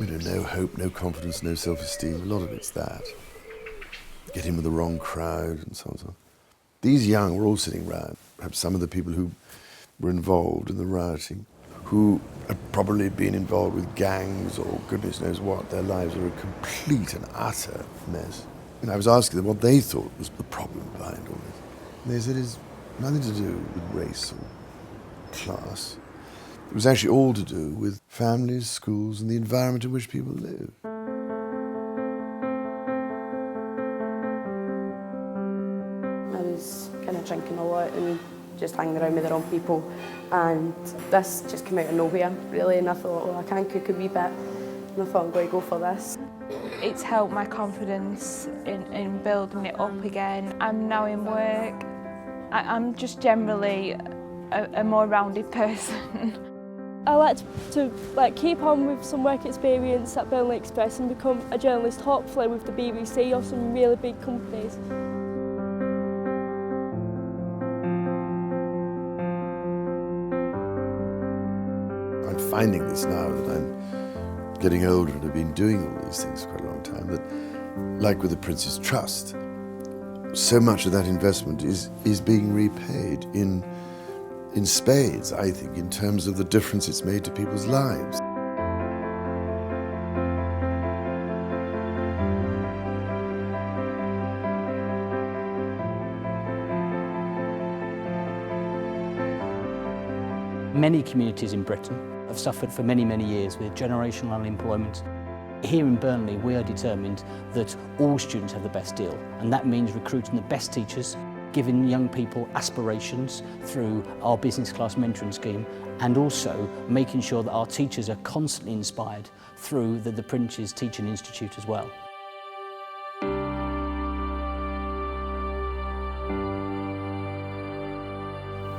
no hope, no confidence, no self-esteem. A lot of it's that. Get in with the wrong crowd and so on and so on. These young were all sitting around, perhaps some of the people who were involved in the rioting, who had probably been involved with gangs or goodness knows what. Their lives were a complete and utter mess. And I was asking them what they thought was the problem behind all this. And they said it's nothing to do with race or class. It was actually all to do with families, schools, and the environment in which people live. I was kind of drinking a lot and just hanging around with the wrong people, and this just came out of nowhere, really, and I thought, well, I can cook a wee bit, and I thought I'm going to go for this. It's helped my confidence in building it up again. I'm now in work. I'm just generally a more rounded person. I like to keep on with some work experience at Burnley Express and become a journalist, hopefully with the BBC or some really big companies. I'm finding this now that I'm getting older and have been doing all these things for quite a long time, that, like with the Prince's Trust, so much of that investment is being repaid in spades, I think, in terms of the difference it's made to people's lives. Many communities in Britain have suffered for many, many years with generational unemployment. Here in Burnley, we are determined that all students have the best deal, and that means recruiting the best teachers, giving young people aspirations through our business class mentoring scheme, and also making sure that our teachers are constantly inspired through the Prince's Teaching Institute as well.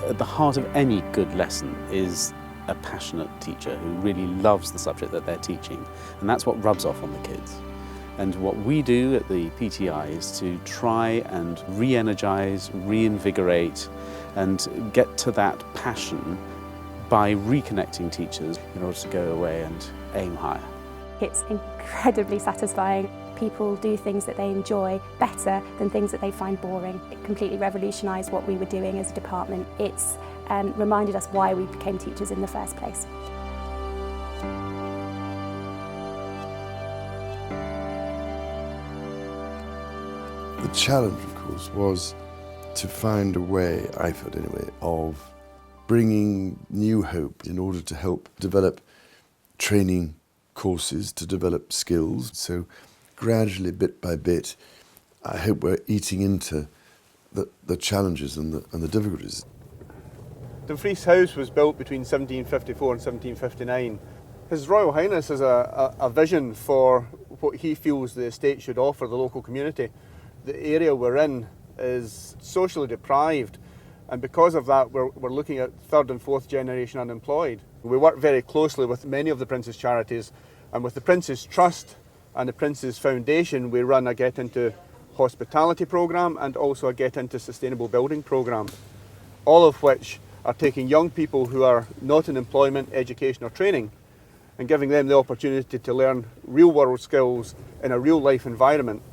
At the heart of any good lesson is a passionate teacher who really loves the subject that they're teaching, and that's what rubs off on the kids. And what we do at the PTI is to try and re-energise, reinvigorate and get to that passion by reconnecting teachers in order to go away and aim higher. It's incredibly satisfying. People do things that they enjoy better than things that they find boring. It completely revolutionised what we were doing as a department. It's reminded us why we became teachers in the first place. The challenge, of course, was to find a way, I felt anyway, of bringing new hope in order to help develop training courses, to develop skills. So gradually, bit by bit, I hope we're eating into the challenges and the difficulties. Dumfries House was built between 1754 and 1759. His Royal Highness has a vision for what he feels the estate should offer the local community. The area we're in is socially deprived, and because of that we're looking at third and fourth generation unemployed. We work very closely with many of the Prince's charities, and with the Prince's Trust and the Prince's Foundation we run a Get Into Hospitality programme and also a Get Into Sustainable Building programme, all of which are taking young people who are not in employment, education or training and giving them the opportunity to learn real world skills in a real life environment.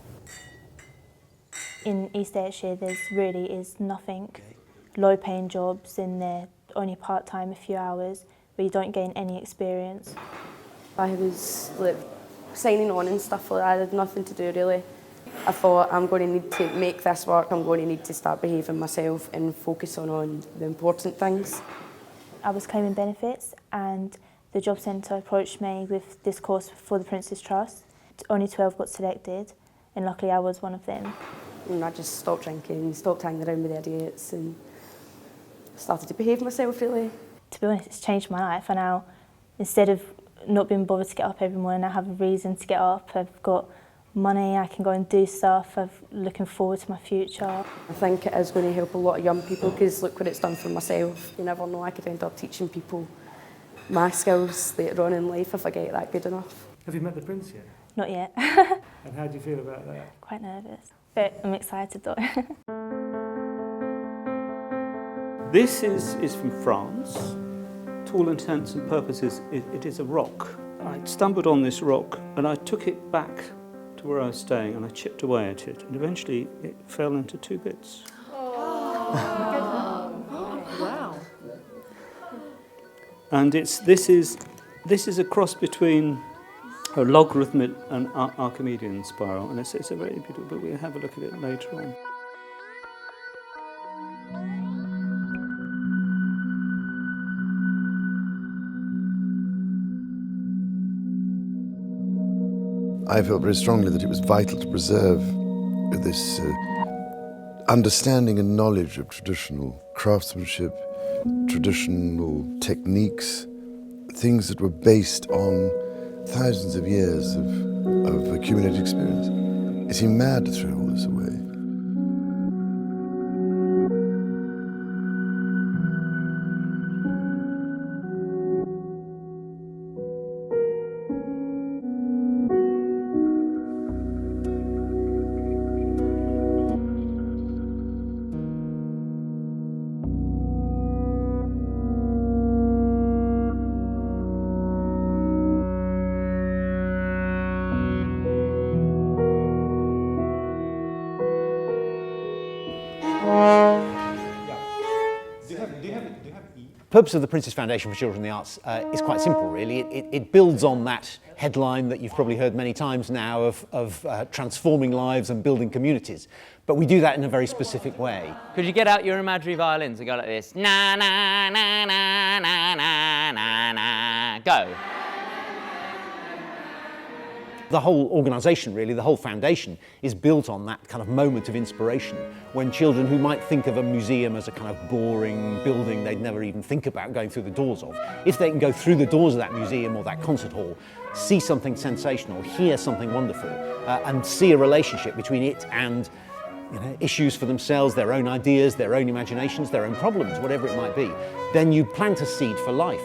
In East Ayrshire there really is nothing. Low paying jobs in there, only part-time, a few hours, where you don't gain any experience. I was signing on and stuff like that. I had nothing to do really. I thought I'm going to need to make this work, I'm going to need to start behaving myself and focus on the important things. I was claiming benefits and the job centre approached me with this course for the Prince's Trust. Only 12 got selected and luckily I was one of them. And I just stopped drinking, stopped hanging around with the idiots and started to behave myself really. To be honest, it's changed my life. I now, instead of not being bothered to get up every morning, I have a reason to get up. I've got money, I can go and do stuff. I'm looking forward to my future. I think it is going to help a lot of young people because look what it's done for myself. You never know, I could end up teaching people my skills later on in life if I get that good enough. Have you met the Prince yet? Not yet. And how do you feel about that? Quite nervous, but I'm excited though. This is from France. To all intents and purposes, it is a rock. I stumbled on this rock and I took it back to where I was staying and I chipped away at it, and eventually it fell into 2 bits. Wow. And this is a cross between a logarithmic and Archimedean spiral, and it's a very beautiful, but we'll have a look at it later on. I felt very strongly that it was vital to preserve this understanding and knowledge of traditional craftsmanship, traditional techniques, things that were based on thousands of years of accumulated experience. It seemed mad to throw all this away. The purpose of the Princess Foundation for Children in the Arts is quite simple, really. It builds on that headline that you've probably heard many times now of transforming lives and building communities. But we do that in a very specific way. Could you get out your imaginary violins and go like this? Na, na, na, na, na, na, na, na. Go. The whole organisation, really, the whole foundation, is built on that kind of moment of inspiration when children who might think of a museum as a kind of boring building they'd never even think about going through the doors of, if they can go through the doors of that museum or that concert hall, see something sensational, hear something wonderful, and see a relationship between it and issues for themselves, their own ideas, their own imaginations, their own problems, whatever it might be, then you plant a seed for life.